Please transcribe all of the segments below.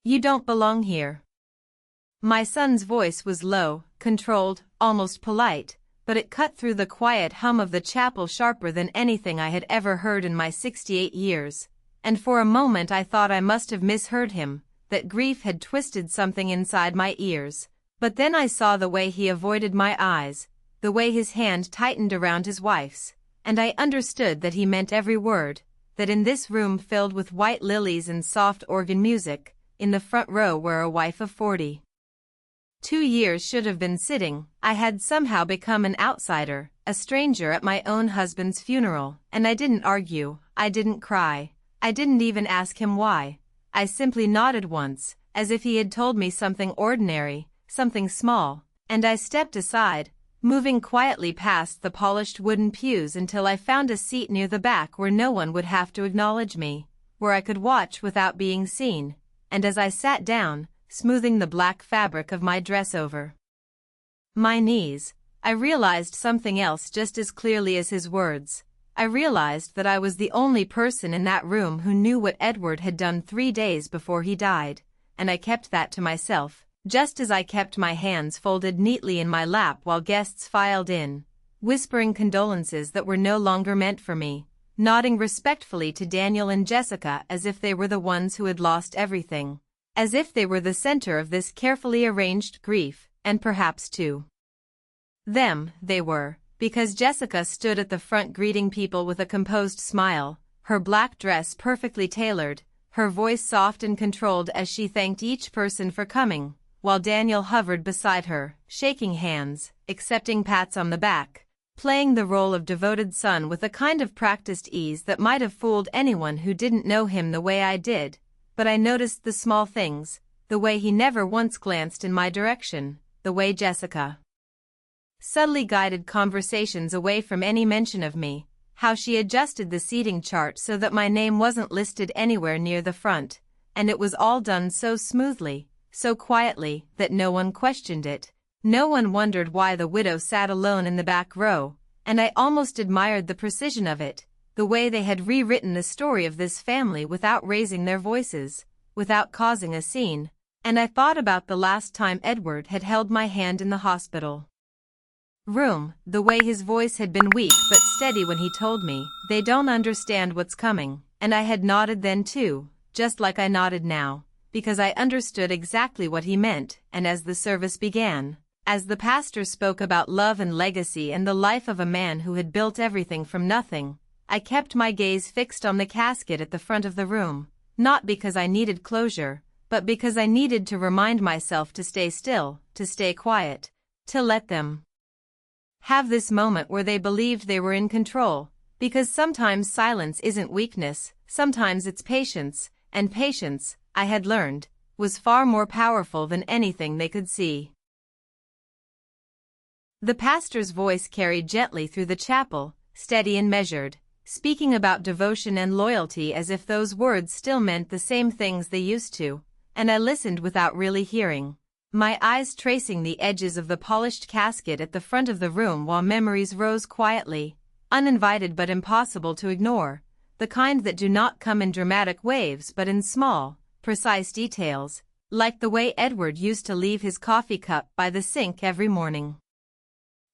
You don't belong here. My son's voice was low, controlled, almost polite, but it cut through the quiet hum of the chapel sharper than anything I had ever heard in my 68 years, and for a moment I thought I must have misheard him, that grief had twisted something inside my ears. But then I saw the way he avoided my eyes, the way his hand tightened around his wife's, and I understood that he meant every word, that in this room filled with white lilies and soft organ music, in the front row were a wife of 40. 2 years should have been sitting. I had somehow become an outsider, a stranger at my own husband's funeral, and I didn't argue, I didn't cry, I didn't even ask him why. I simply nodded once, as if he had told me something ordinary, something small, and I stepped aside, moving quietly past the polished wooden pews until I found a seat near the back where no one would have to acknowledge me, where I could watch without being seen, and as I sat down, smoothing the black fabric of my dress over my knees, I realized something else just as clearly as his words. I realized that I was the only person in that room who knew what Edward had done 3 days before he died, and I kept that to myself, just as I kept my hands folded neatly in my lap while guests filed in, whispering condolences that were no longer meant for me, nodding respectfully to Daniel and Jessica as if they were the ones who had lost everything, as if they were the center of this carefully arranged grief, and perhaps too them, they were, because Jessica stood at the front greeting people with a composed smile, her black dress perfectly tailored, her voice soft and controlled as she thanked each person for coming, while Daniel hovered beside her, shaking hands, accepting pats on the back, playing the role of devoted son with a kind of practiced ease that might have fooled anyone who didn't know him the way I did. But I noticed the small things, the way he never once glanced in my direction, the way Jessica subtly guided conversations away from any mention of me, how she adjusted the seating chart so that my name wasn't listed anywhere near the front, and it was all done so smoothly, so quietly, that no one questioned it. No one wondered why the widow sat alone in the back row, and I almost admired the precision of it, the way they had rewritten the story of this family without raising their voices, without causing a scene, and I thought about the last time Edward had held my hand in the hospital room, the way his voice had been weak but steady when he told me, "They don't understand what's coming," and I had nodded then too, just like I nodded now, because I understood exactly what he meant. And as the service began, as the pastor spoke about love and legacy and the life of a man who had built everything from nothing, I kept my gaze fixed on the casket at the front of the room, not because I needed closure, but because I needed to remind myself to stay still, to stay quiet, to let them have this moment where they believed they were in control, because sometimes silence isn't weakness, sometimes it's patience, and patience, I had learned, was far more powerful than anything they could see. The pastor's voice carried gently through the chapel, steady and measured, speaking about devotion and loyalty as if those words still meant the same things they used to, and I listened without really hearing, my eyes tracing the edges of the polished casket at the front of the room while memories rose quietly, uninvited but impossible to ignore, the kind that do not come in dramatic waves but in small, precise details, like the way Edward used to leave his coffee cup by the sink every morning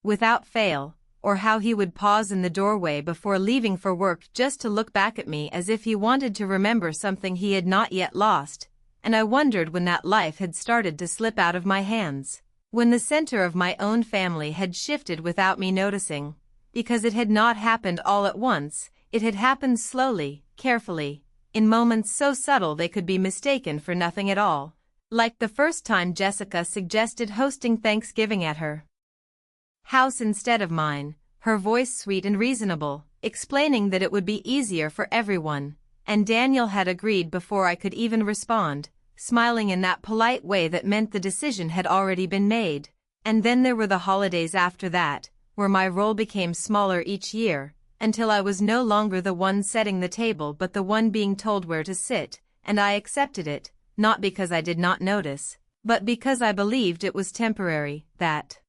without fail, or how he would pause in the doorway before leaving for work just to look back at me as if he wanted to remember something he had not yet lost. And I wondered when that life had started to slip out of my hands, when the center of my own family had shifted without me noticing, because it had not happened all at once, it had happened slowly, carefully, in moments so subtle they could be mistaken for nothing at all, like the first time Jessica suggested hosting Thanksgiving at her house instead of mine, her voice sweet and reasonable, explaining that it would be easier for everyone, and Daniel had agreed before I could even respond, smiling in that polite way that meant the decision had already been made. And then there were the holidays after that, where my role became smaller each year, until I was no longer the one setting the table but the one being told where to sit, and I accepted it, not because I did not notice, but because I believed it was temporary, that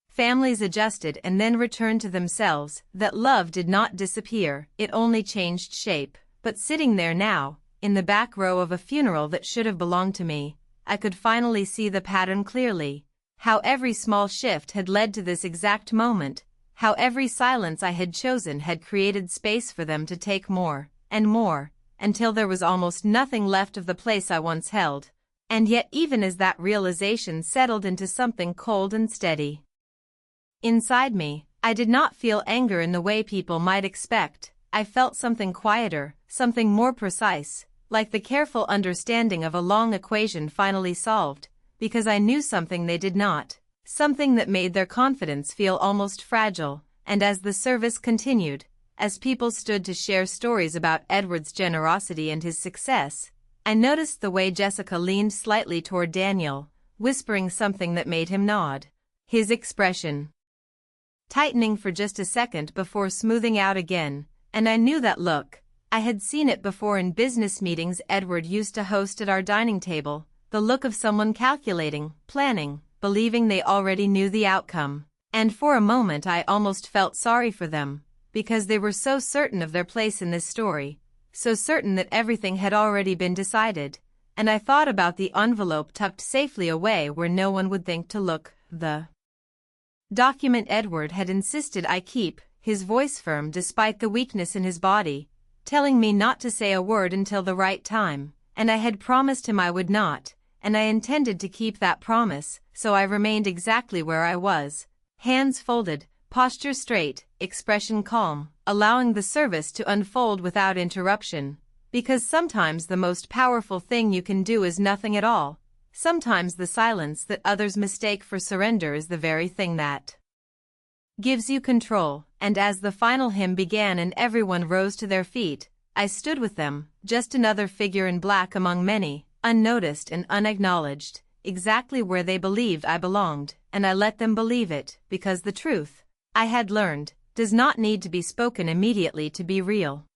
families adjusted and then returned to themselves, that love did not disappear, it only changed shape. But sitting there now, in the back row of a funeral that should have belonged to me, I could finally see the pattern clearly. How every small shift had led to this exact moment, how every silence I had chosen had created space for them to take more and more, until there was almost nothing left of the place I once held. And yet even as that realization settled into something cold and steady inside me, I did not feel anger in the way people might expect. I felt something quieter, something more precise, like the careful understanding of a long equation finally solved, because I knew something they did not, something that made their confidence feel almost fragile. And as the service continued, as people stood to share stories about Edward's generosity and his success, I noticed the way Jessica leaned slightly toward Daniel, whispering something that made him nod. His expression tightening for just a second before smoothing out again, and I knew that look. I had seen it before in business meetings Edward used to host at our dining table, the look of someone calculating, planning, believing they already knew the outcome. And for a moment I almost felt sorry for them, because they were so certain of their place in this story, so certain that everything had already been decided. And I thought about the envelope tucked safely away where no one would think to look, the document Edward had insisted I keep, his voice firm despite the weakness in his body, telling me not to say a word until the right time, and I had promised him I would not, and I intended to keep that promise, so I remained exactly where I was, hands folded, posture straight, expression calm, allowing the service to unfold without interruption, because sometimes the most powerful thing you can do is nothing at all. Sometimes the silence that others mistake for surrender is the very thing that gives you control. And as the final hymn began and everyone rose to their feet, I stood with them, just another figure in black among many, unnoticed and unacknowledged, exactly where they believed I belonged, and I let them believe it, because the truth, I had learned, does not need to be spoken immediately to be real.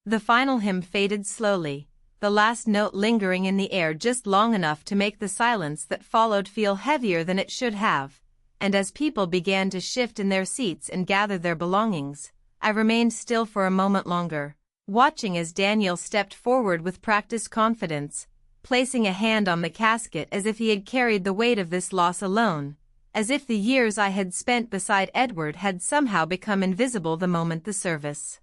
The final hymn faded slowly, the last note lingering in the air just long enough to make the silence that followed feel heavier than it should have. And as people began to shift in their seats and gather their belongings, I remained still for a moment longer, watching as Daniel stepped forward with practiced confidence, placing a hand on the casket as if he had carried the weight of this loss alone, as if the years I had spent beside Edward had somehow become invisible the moment the service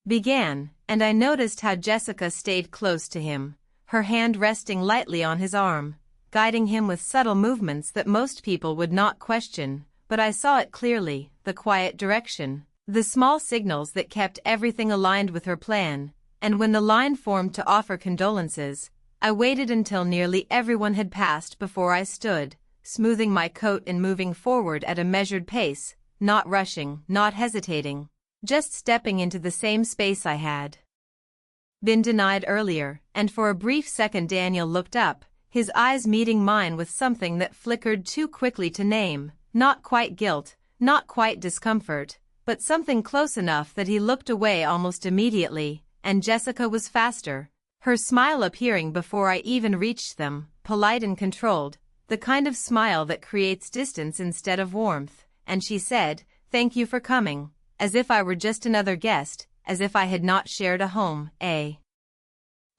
began. And I noticed how Jessica stayed close to him, her hand resting lightly on his arm, guiding him with subtle movements that most people would not question, but I saw it clearly, the quiet direction, the small signals that kept everything aligned with her plan. And when the line formed to offer condolences, I waited until nearly everyone had passed before I stood, smoothing my coat and moving forward at a measured pace, not rushing, not hesitating, just stepping into the same space I had been denied earlier. And for a brief second Daniel looked up, his eyes meeting mine with something that flickered too quickly to name, not quite guilt, not quite discomfort, but something close enough that he looked away almost immediately. And Jessica was faster, her smile appearing before I even reached them, polite and controlled, the kind of smile that creates distance instead of warmth. And she said, "Thank you for coming," as if I were just another guest, as if I had not shared a home, a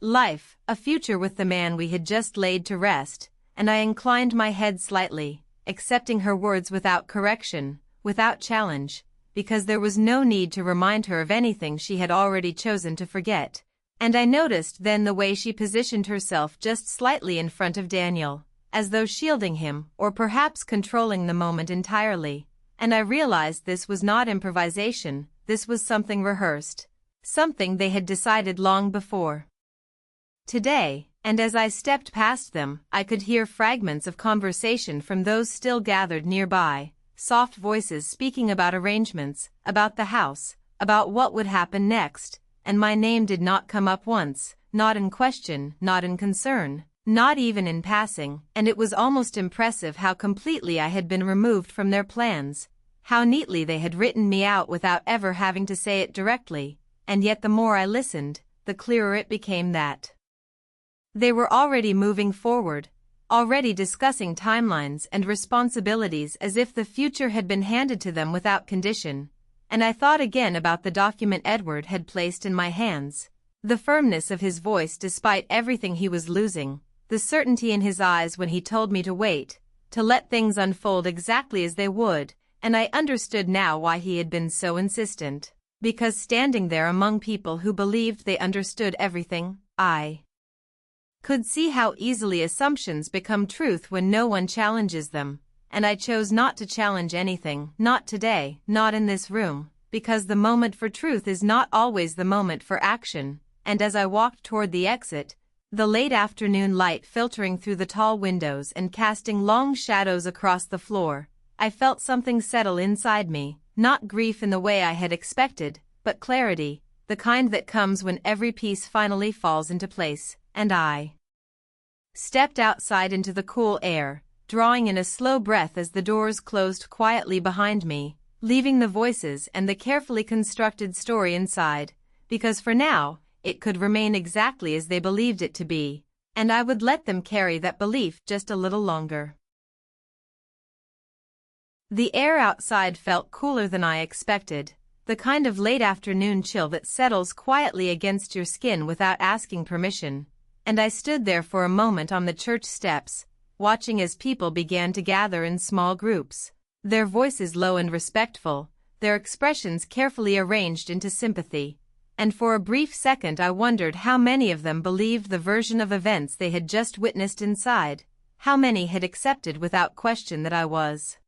life, a future with the man we had just laid to rest. And I inclined my head slightly, accepting her words without correction, without challenge, because there was no need to remind her of anything she had already chosen to forget. And I noticed then the way she positioned herself just slightly in front of Daniel, as though shielding him or perhaps controlling the moment entirely. And I realized this was not improvisation, this was something rehearsed, something they had decided long before today. And as I stepped past them, I could hear fragments of conversation from those still gathered nearby, soft voices speaking about arrangements, about the house, about what would happen next. And my name did not come up once, not in question, not in concern, not even in passing. And it was almost impressive how completely I had been removed from their plans, how neatly they had written me out without ever having to say it directly. And yet the more I listened, the clearer it became that they were already moving forward, already discussing timelines and responsibilities as if the future had been handed to them without condition. and I thought again about the document Edward had placed in my hands. The firmness of his voice despite everything he was losing, the certainty in his eyes when he told me to wait, to let things unfold exactly as they would, and I understood now why he had been so insistent. Because standing there among people who believed they understood everything, I could see how easily assumptions become truth when no one challenges them, and I chose not to challenge anything, not today, not in this room, because the moment for truth is not always the moment for action, and as I walked toward the exit, the late afternoon light filtering through the tall windows and casting long shadows across the floor, I felt something settle inside me, not grief in the way I had expected, but clarity, the kind that comes when every piece finally falls into place, and I stepped outside into the cool air, drawing in a slow breath as the doors closed quietly behind me, leaving the voices and the carefully constructed story inside, because for now, it could remain exactly as they believed it to be, and I would let them carry that belief just a little longer. The air outside felt cooler than I expected, the kind of late afternoon chill that settles quietly against your skin without asking permission, and I stood there for a moment on the church steps, watching as people began to gather in small groups, their voices low and respectful, their expressions carefully arranged into sympathy, and for a brief second I wondered how many of them believed the version of events they had just witnessed inside, how many had accepted without question that I was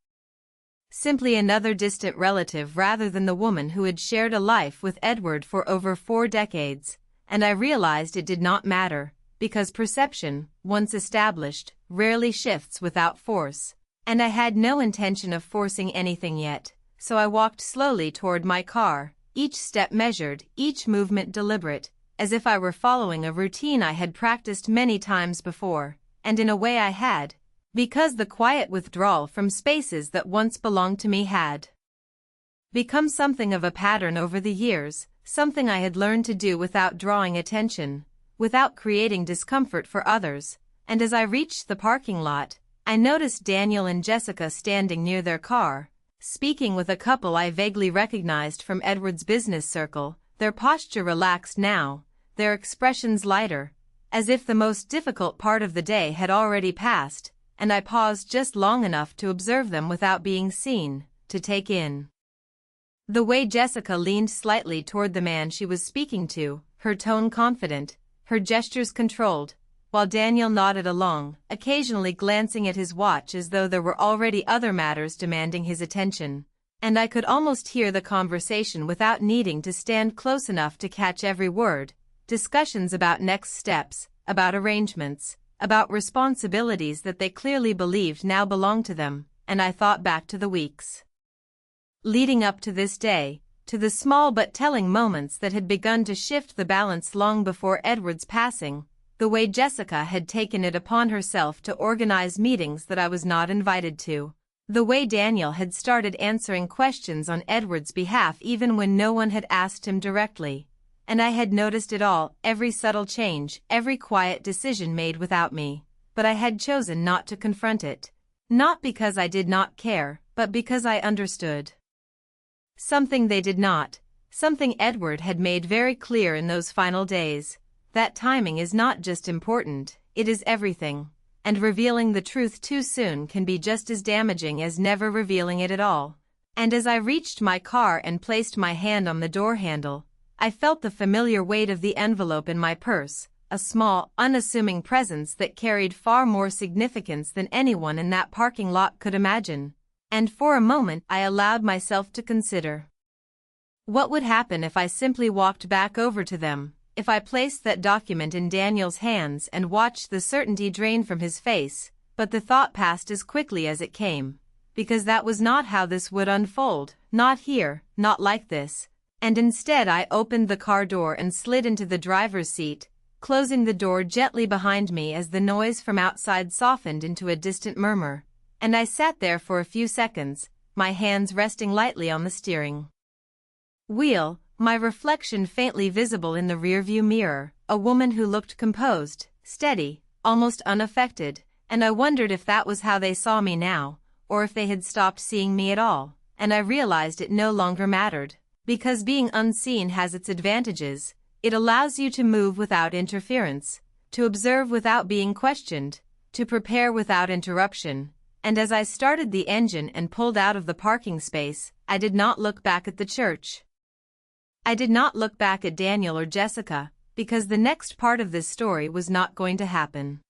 simply another distant relative rather than the woman who had shared a life with Edward for over 4 decades, and I realized it did not matter, because perception, once established, rarely shifts without force, and I had no intention of forcing anything yet, so I walked slowly toward my car, each step measured, each movement deliberate, as if I were following a routine I had practiced many times before, and in a way I had, because the quiet withdrawal from spaces that once belonged to me had become something of a pattern over the years, something I had learned to do without drawing attention, without creating discomfort for others, and as I reached the parking lot, I noticed Daniel and Jessica standing near their car, speaking with a couple I vaguely recognized from Edward's business circle, their posture relaxed now, their expressions lighter, as if the most difficult part of the day had already passed, and I paused just long enough to observe them without being seen, to take in the way Jessica leaned slightly toward the man she was speaking to, her tone confident, her gestures controlled, while Daniel nodded along, occasionally glancing at his watch as though there were already other matters demanding his attention, and I could almost hear the conversation without needing to stand close enough to catch every word, discussions about next steps, about arrangements, about responsibilities that they clearly believed now belonged to them, and I thought back to the weeks leading up to this day, to the small but telling moments that had begun to shift the balance long before Edward's passing, the way Jessica had taken it upon herself to organize meetings that I was not invited to, the way Daniel had started answering questions on Edward's behalf even when no one had asked him directly, and I had noticed it all, every subtle change, every quiet decision made without me, but I had chosen not to confront it, not because I did not care, but because I understood something they did not, something Edward had made very clear in those final days, that timing is not just important, it is everything, and revealing the truth too soon can be just as damaging as never revealing it at all. And as I reached my car and placed my hand on the door handle, I felt the familiar weight of the envelope in my purse, a small, unassuming presence that carried far more significance than anyone in that parking lot could imagine, and for a moment I allowed myself to consider what would happen if I simply walked back over to them, if I placed that document in Daniel's hands and watched the certainty drain from his face, but the thought passed as quickly as it came, because that was not how this would unfold, not here, not like this. And instead I opened the car door and slid into the driver's seat, closing the door gently behind me as the noise from outside softened into a distant murmur, and I sat there for a few seconds, my hands resting lightly on the steering wheel, my reflection faintly visible in the rearview mirror, a woman who looked composed, steady, almost unaffected, and I wondered if that was how they saw me now, or if they had stopped seeing me at all, and I realized it no longer mattered. Because being unseen has its advantages. It allows you to move without interference, to observe without being questioned, to prepare without interruption. And as I started the engine and pulled out of the parking space, I did not look back at the church. I did not look back at Daniel or Jessica, because the next part of this story was not going to happen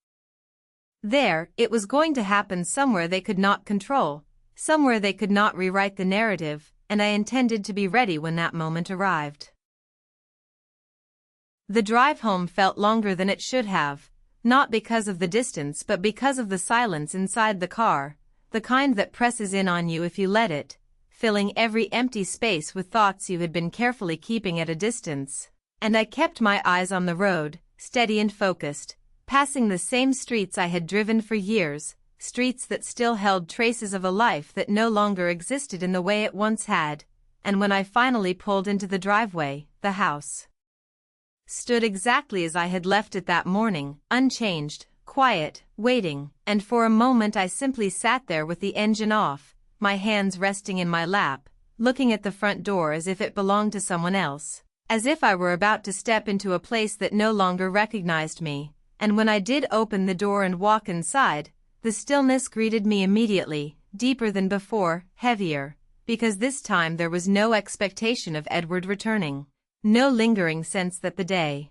there. It was going to happen somewhere they could not control, somewhere they could not rewrite the narrative, and I intended to be ready when that moment arrived. The drive home felt longer than it should have, not because of the distance but because of the silence inside the car, the kind that presses in on you if you let it, filling every empty space with thoughts you had been carefully keeping at a distance. And I kept my eyes on the road, steady and focused, passing the same streets I had driven for years, streets that still held traces of a life that no longer existed in the way it once had. And when I finally pulled into the driveway, the house stood exactly as I had left it that morning, unchanged, quiet, waiting, and for a moment I simply sat there with the engine off, my hands resting in my lap, looking at the front door as if it belonged to someone else, as if I were about to step into a place that no longer recognized me. And when I did open the door and walk inside, the stillness greeted me immediately, deeper than before, heavier, because this time there was no expectation of Edward returning. No lingering sense that the day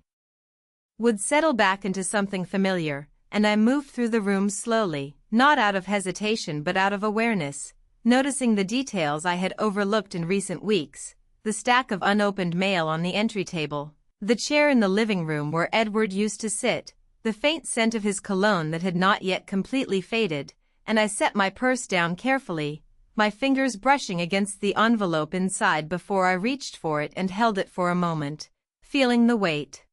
would settle back into something familiar, and I moved through the room slowly, not out of hesitation but out of awareness, noticing the details I had overlooked in recent weeks, the stack of unopened mail on the entry table, the chair in the living room where Edward used to sit, the faint scent of his cologne that had not yet completely faded, and I set my purse down carefully, my fingers brushing against the envelope inside before I reached for it and held it for a moment, feeling the weight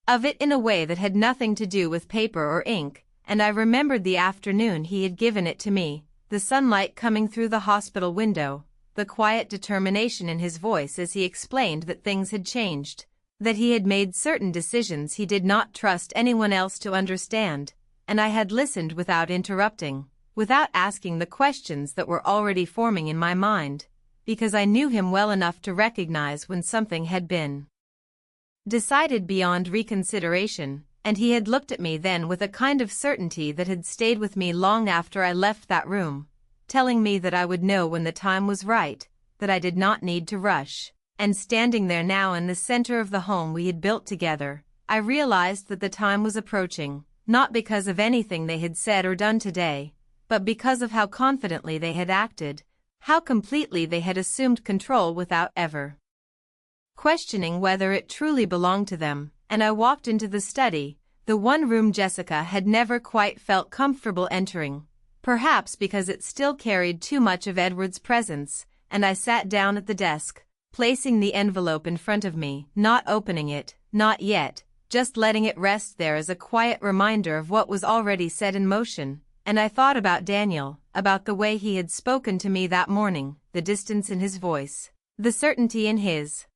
of it in a way that had nothing to do with paper or ink, and I remembered the afternoon he had given it to me, the sunlight coming through the hospital window, the quiet determination in his voice as he explained that things had changed, that he had made certain decisions he did not trust anyone else to understand, and I had listened without interrupting, without asking the questions that were already forming in my mind, because I knew him well enough to recognize when something had been decided beyond reconsideration, and he had looked at me then with a kind of certainty that had stayed with me long after I left that room, telling me that I would know when the time was right, that I did not need to rush. And standing there now in the center of the home we had built together, I realized that the time was approaching, not because of anything they had said or done today, but because of how confidently they had acted, how completely they had assumed control without ever questioning whether it truly belonged to them. And I walked into the study, the one room Jessica had never quite felt comfortable entering, perhaps because it still carried too much of Edward's presence, and I sat down at the desk, placing the envelope in front of me, not opening it, not yet, just letting it rest there as a quiet reminder of what was already set in motion. And I thought about Daniel, about the way he had spoken to me that morning, the distance in his voice, the certainty in his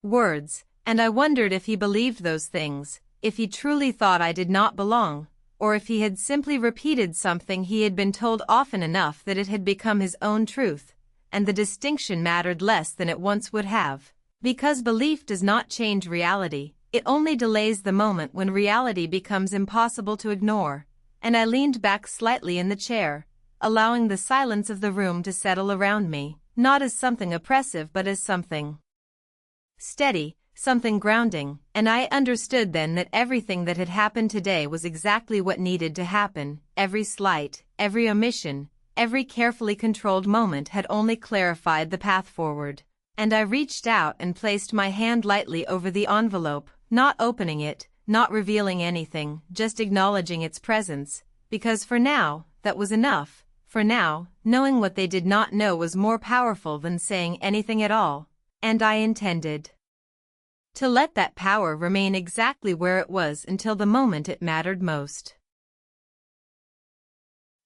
words, and I wondered if he believed those things, if he truly thought I did not belong, or if he had simply repeated something he had been told often enough that it had become his own truth, and the distinction mattered less than it once would have. Because belief does not change reality, it only delays the moment when reality becomes impossible to ignore. And I leaned back slightly in the chair, allowing the silence of the room to settle around me, not as something oppressive but as something steady, something grounding, and I understood then that everything that had happened today was exactly what needed to happen. Every slight, every omission, every carefully controlled moment had only clarified the path forward. And I reached out and placed my hand lightly over the envelope, not opening it, not revealing anything, just acknowledging its presence, because for now, that was enough. For now, knowing what they did not know was more powerful than saying anything at all, and I intended to let that power remain exactly where it was until the moment it mattered most.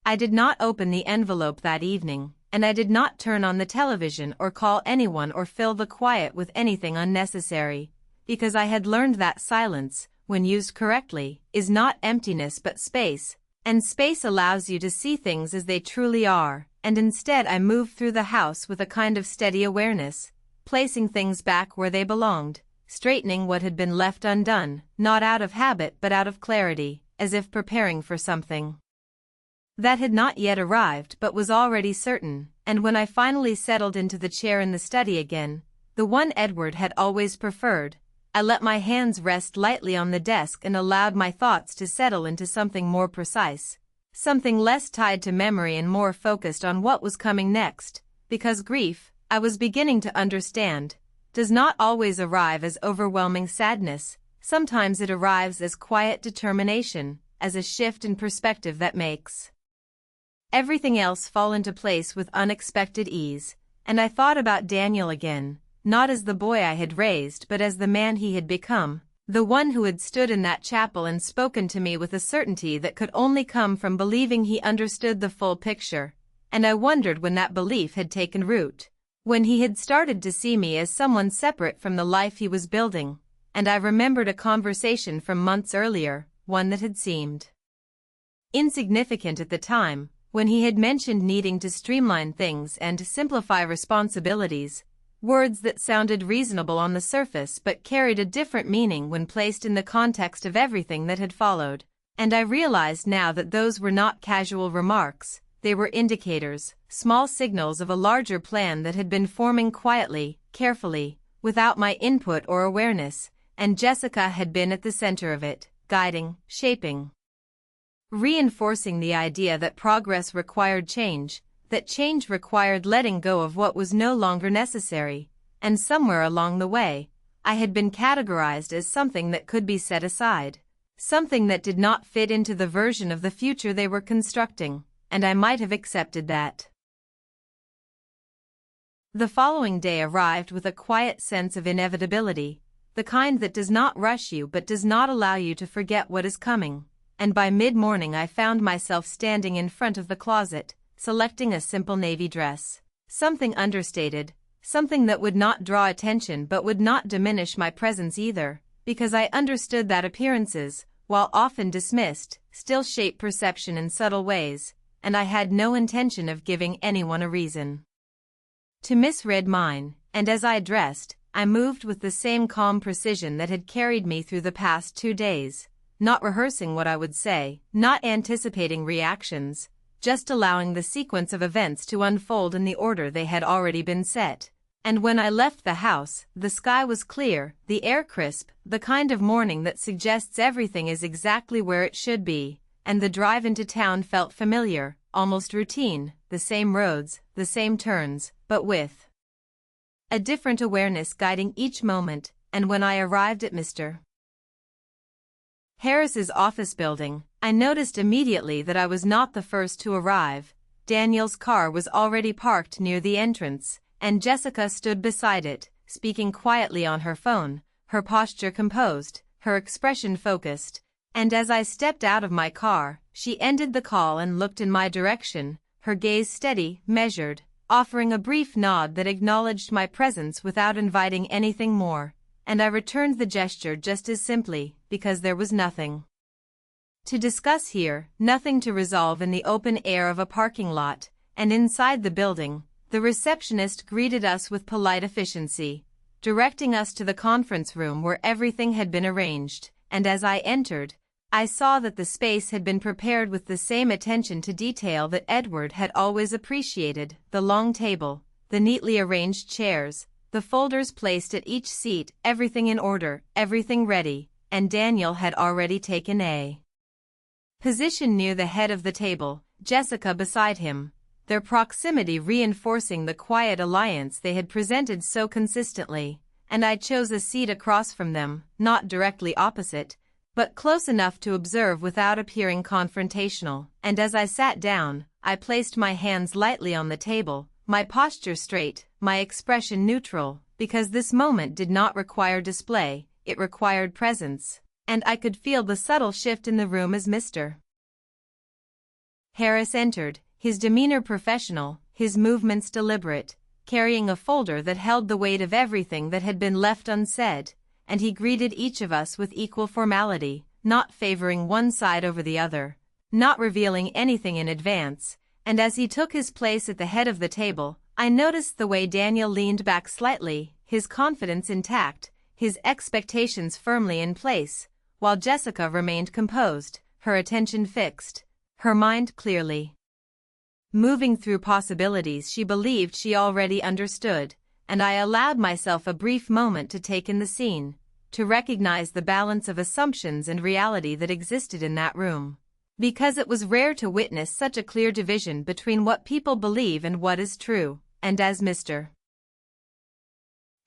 I did not open the envelope that evening, and I did not turn on the television or call anyone or fill the quiet with anything unnecessary, because I had learned that silence, when used correctly, is not emptiness but space, and space allows you to see things as they truly are, and instead I moved through the house with a kind of steady awareness, placing things back where they belonged, straightening what had been left undone, not out of habit but out of clarity, as if preparing for something that had not yet arrived but was already certain. And when I finally settled into the chair in the study again, the one Edward had always preferred, I let my hands rest lightly on the desk and allowed my thoughts to settle into something more precise, something less tied to memory and more focused on what was coming next, because grief, I was beginning to understand, does not always arrive as overwhelming sadness. Sometimes it arrives as quiet determination, as a shift in perspective that makes everything else fall into place with unexpected ease. And I thought about Daniel again, not as the boy I had raised but as the man he had become, the one who had stood in that chapel and spoken to me with a certainty that could only come from believing he understood the full picture. And I wondered when that belief had taken root, when he had started to see me as someone separate from the life he was building. And I remembered a conversation from months earlier, one that had seemed insignificant at the time, when he had mentioned needing to streamline things and to simplify responsibilities, words that sounded reasonable on the surface but carried a different meaning when placed in the context of everything that had followed. And I realized now that those were not casual remarks, they were indicators, small signals of a larger plan that had been forming quietly, carefully, without my input or awareness, and Jessica had been at the center of it, guiding, shaping, reinforcing the idea that progress required change, that change required letting go of what was no longer necessary. And somewhere along the way, I had been categorized as something that could be set aside, something that did not fit into the version of the future they were constructing, and I might have accepted that. The following day arrived with a quiet sense of inevitability, the kind that does not rush you but does not allow you to forget what is coming. And by mid-morning I found myself standing in front of the closet, selecting a simple navy dress, something understated, something that would not draw attention but would not diminish my presence either, because I understood that appearances, while often dismissed, still shape perception in subtle ways, and I had no intention of giving anyone a reason to misread mine. And as I dressed, I moved with the same calm precision that had carried me through the past 2 days, not rehearsing what I would say, not anticipating reactions, just allowing the sequence of events to unfold in the order they had already been set. And when I left the house, the sky was clear, the air crisp, the kind of morning that suggests everything is exactly where it should be, and the drive into town felt familiar, almost routine, the same roads, the same turns, but with a different awareness guiding each moment. And when I arrived at Mr. Harris's office building, I noticed immediately that I was not the first to arrive. Daniel's car was already parked near the entrance, and Jessica stood beside it, speaking quietly on her phone, her posture composed, her expression focused. And as I stepped out of my car, she ended the call and looked in my direction, her gaze steady, measured, offering a brief nod that acknowledged my presence without inviting anything more. And I returned the gesture just as simply, because there was nothing to discuss here, nothing to resolve in the open air of a parking lot. And inside the building, the receptionist greeted us with polite efficiency, directing us to the conference room where everything had been arranged. And as I entered, I saw that the space had been prepared with the same attention to detail that Edward had always appreciated: the long table, the neatly arranged chairs, the folders placed at each seat, everything in order, everything ready. And Daniel had already taken a position near the head of the table, Jessica beside him, their proximity reinforcing the quiet alliance they had presented so consistently. And I chose a seat across from them, not directly opposite, but close enough to observe without appearing confrontational. And as I sat down, I placed my hands lightly on the table, my posture straight, my expression neutral, because this moment did not require display, it required presence. And I could feel the subtle shift in the room as Mr. Harris entered, his demeanor professional, his movements deliberate, carrying a folder that held the weight of everything that had been left unsaid. And he greeted each of us with equal formality, not favoring one side over the other, not revealing anything in advance. and as he took his place at the head of the table, I noticed the way Daniel leaned back slightly, his confidence intact, his expectations firmly in place, while Jessica remained composed, her attention fixed, her mind clearly moving through possibilities she believed she already understood, and I allowed myself a brief moment to take in the scene, to recognize the balance of assumptions and reality that existed in that room. Because it was rare to witness such a clear division between what people believe and what is true, and as Mr.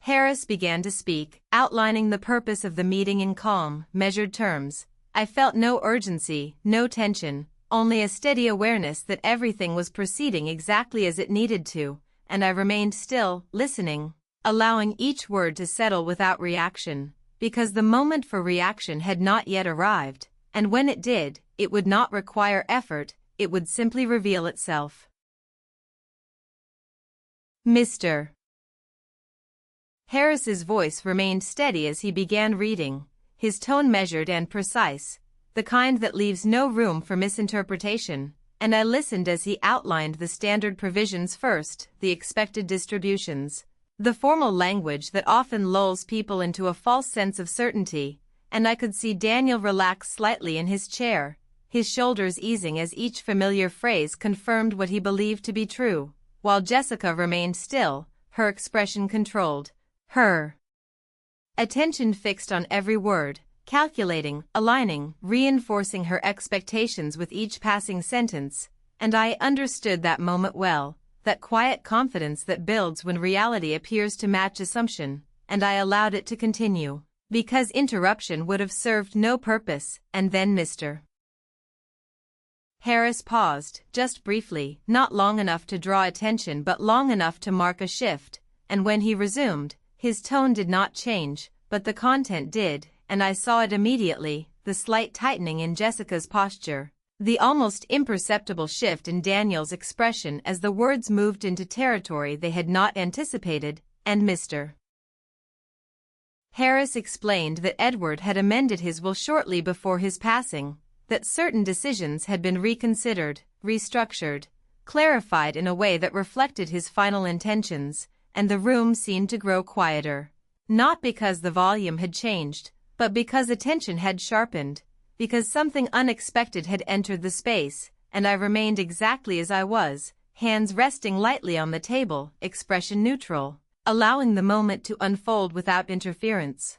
Harris began to speak, outlining the purpose of the meeting in calm, measured terms, I felt no urgency, no tension, only a steady awareness that everything was proceeding exactly as it needed to, and I remained still, listening, allowing each word to settle without reaction, because the moment for reaction had not yet arrived, and when it did, it would not require effort, it would simply reveal itself. Mr. Harris's voice remained steady as he began reading, his tone measured and precise, the kind that leaves no room for misinterpretation, and I listened as he outlined the standard provisions first, the expected distributions, the formal language that often lulls people into a false sense of certainty, and I could see Daniel relax slightly in his chair, his shoulders easing as each familiar phrase confirmed what he believed to be true, while Jessica remained still, her expression controlled, her attention fixed on every word, calculating, aligning, reinforcing her expectations with each passing sentence, and I understood that moment well, that quiet confidence that builds when reality appears to match assumption, and I allowed it to continue, because interruption would have served no purpose, and then Mr. Harris paused, just briefly, not long enough to draw attention but long enough to mark a shift, and when he resumed, his tone did not change, but the content did, and I saw it immediately, the slight tightening in Jessica's posture, the almost imperceptible shift in Daniel's expression as the words moved into territory they had not anticipated, and Mr. Harris explained that Edward had amended his will shortly before his passing, that certain decisions had been reconsidered, restructured, clarified in a way that reflected his final intentions, and the room seemed to grow quieter, not because the volume had changed, but because attention had sharpened, because something unexpected had entered the space, and I remained exactly as I was, hands resting lightly on the table, expression neutral, allowing the moment to unfold without interference.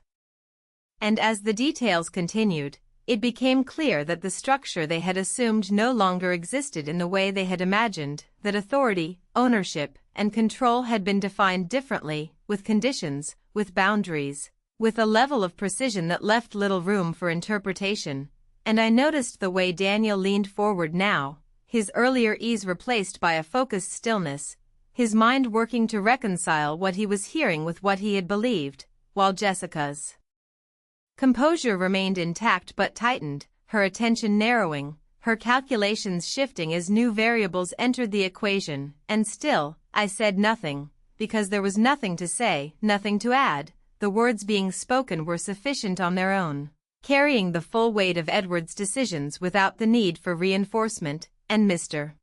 And as the details continued, it became clear that the structure they had assumed no longer existed in the way they had imagined, that authority, ownership, and control had been defined differently, with conditions, with boundaries, with a level of precision that left little room for interpretation, and I noticed the way Daniel leaned forward now, his earlier ease replaced by a focused stillness, his mind working to reconcile what he was hearing with what he had believed, while Jessica's composure remained intact but tightened, her attention narrowing, her calculations shifting as new variables entered the equation, and still, I said nothing, because there was nothing to say, nothing to add. The words being spoken were sufficient on their own, carrying the full weight of Edward's decisions without the need for reinforcement, and Mr.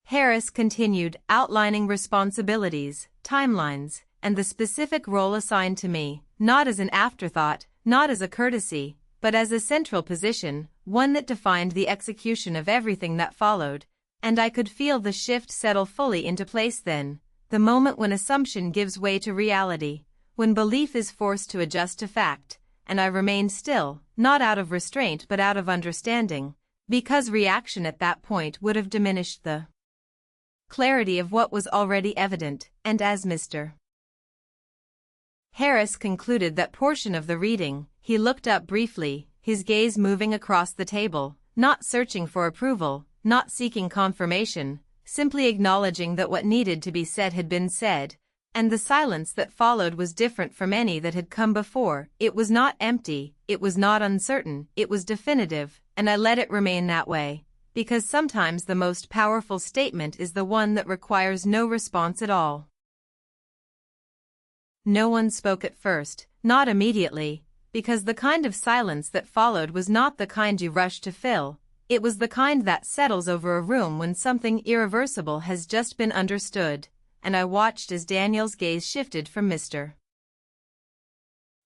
Harris continued, outlining responsibilities, timelines, and the specific role assigned to me, not as an afterthought, not as a courtesy, but as a central position, one that defined the execution of everything that followed, and I could feel the shift settle fully into place then, the moment when assumption gives way to reality, when belief is forced to adjust to fact, and I remained still, not out of restraint but out of understanding, because reaction at that point would have diminished the clarity of what was already evident, and as Mr. Harris concluded that portion of the reading, he looked up briefly, his gaze moving across the table, not searching for approval, not seeking confirmation, simply acknowledging that what needed to be said had been said, and the silence that followed was different from any that had come before. It was not empty, it was not uncertain, it was definitive, and I let it remain that way, because sometimes the most powerful statement is the one that requires no response at all. No one spoke at first, not immediately, because the kind of silence that followed was not the kind you rush to fill. It was the kind that settles over a room when something irreversible has just been understood, and I watched as Daniel's gaze shifted from Mr.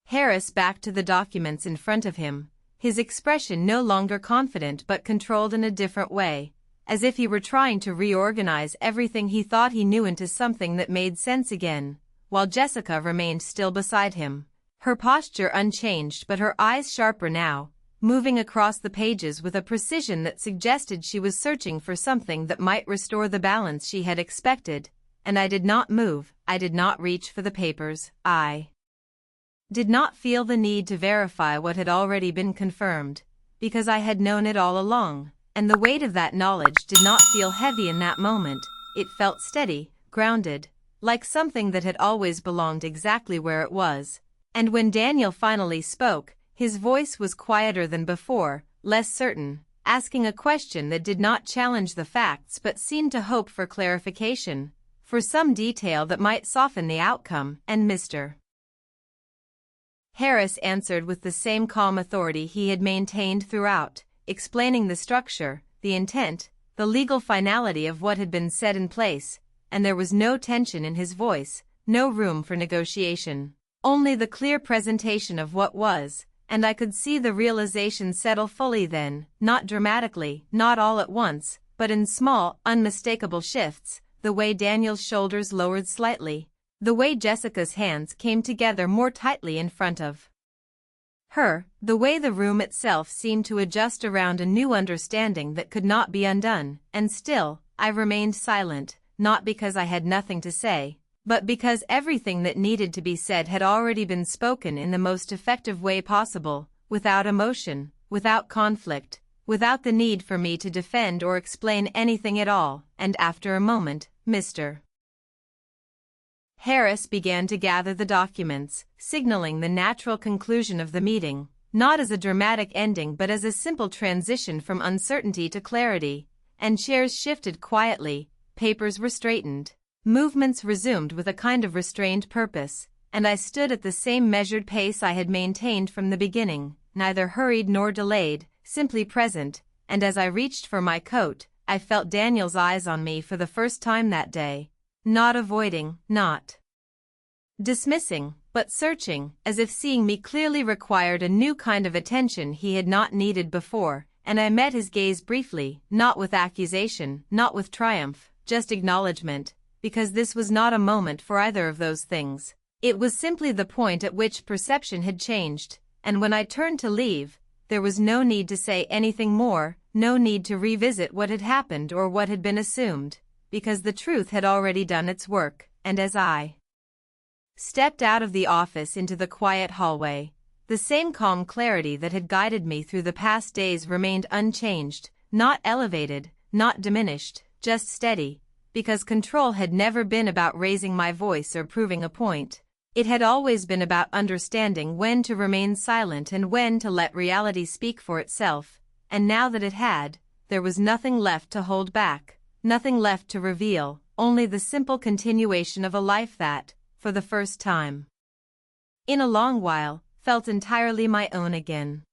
Harris back to the documents in front of him, his expression no longer confident but controlled in a different way, as if he were trying to reorganize everything he thought he knew into something that made sense again, while Jessica remained still beside him, her posture unchanged but her eyes sharper now, moving across the pages with a precision that suggested she was searching for something that might restore the balance she had expected. And I did not move, I did not reach for the papers, I did not feel the need to verify what had already been confirmed, because I had known it all along, and the weight of that knowledge did not feel heavy in that moment. It felt steady, grounded, like something that had always belonged exactly where it was. And when Daniel finally spoke, his voice was quieter than before, less certain, asking a question that did not challenge the facts but seemed to hope for clarification, for some detail that might soften the outcome, and Mr. Harris answered with the same calm authority he had maintained throughout, explaining the structure, the intent, the legal finality of what had been set in place, and there was no tension in his voice, no room for negotiation, only the clear presentation of what was, and I could see the realization settle fully then, not dramatically, not all at once, but in small, unmistakable shifts, the way Daniel's shoulders lowered slightly, the way Jessica's hands came together more tightly in front of her, the way the room itself seemed to adjust around a new understanding that could not be undone, and still, I remained silent, not because I had nothing to say, but because everything that needed to be said had already been spoken in the most effective way possible, without emotion, without conflict, without the need for me to defend or explain anything at all, and after a moment, Mr. Harris began to gather the documents, signaling the natural conclusion of the meeting, not as a dramatic ending but as a simple transition from uncertainty to clarity, and chairs shifted quietly, papers were straightened, movements resumed with a kind of restrained purpose, and I stood at the same measured pace I had maintained from the beginning, neither hurried nor delayed, simply present, and as I reached for my coat, I felt Daniel's eyes on me for the first time that day. Not avoiding, not dismissing, but searching, as if seeing me clearly required a new kind of attention he had not needed before, and I met his gaze briefly, not with accusation, not with triumph, just acknowledgement, because this was not a moment for either of those things. It was simply the point at which perception had changed, and when I turned to leave, there was no need to say anything more, no need to revisit what had happened or what had been assumed, because the truth had already done its work, and as I stepped out of the office into the quiet hallway, the same calm clarity that had guided me through the past days remained unchanged, not elevated, not diminished, just steady, because control had never been about raising my voice or proving a point. It had always been about understanding when to remain silent and when to let reality speak for itself, and now that it had, there was nothing left to hold back. Nothing left to reveal, only the simple continuation of a life that, for the first time in a long while, felt entirely my own again.